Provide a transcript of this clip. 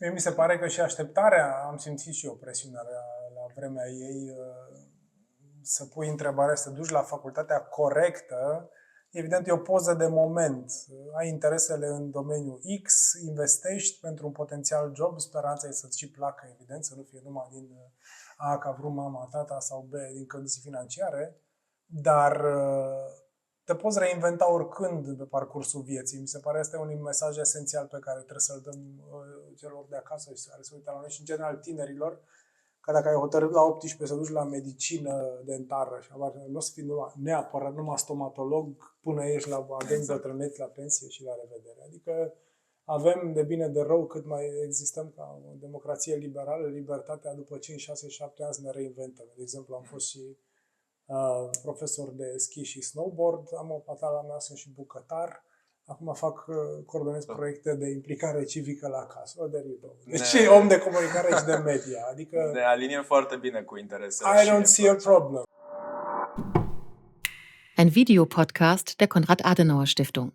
Mie mi se pare că și așteptarea, am simțit și eu presiunea la vremea ei, să pui întrebarea, să te duci la facultatea corectă. Evident, e o poză de moment. Ai interesele în domeniul X, investești pentru un potențial job, speranța e să-ți și placă, evident, să nu fie numai din A, că a vrut mama, tata, sau B, din condiții financiare, dar te poți reinventa oricând pe parcursul vieții. Mi se pare că este un mesaj esențial pe care trebuie să-l dăm celor de acasă și care se uită la noi și, în general, tinerilor, că dacă ai hotărât la 18 să duci la medicină dentară și nu o să fii neapărat numai stomatolog până ești la agenți bătrâneți, la pensie și la revedere. Adică avem de bine de rău cât mai existăm ca o democrație liberală, libertatea după 5, 6, 7 ani să ne reinventăm. De exemplu, am fost și profesor de schi și snowboard, am o patala mea, sunt și bucătar. Acum coordonez proiecte de implicare civică la casă. Deci om de comunicare și de media. Adică ne aliniem foarte bine cu interesele. I don't see a problem. Ein Videopodcast der Konrad-Adenauer-Stiftung.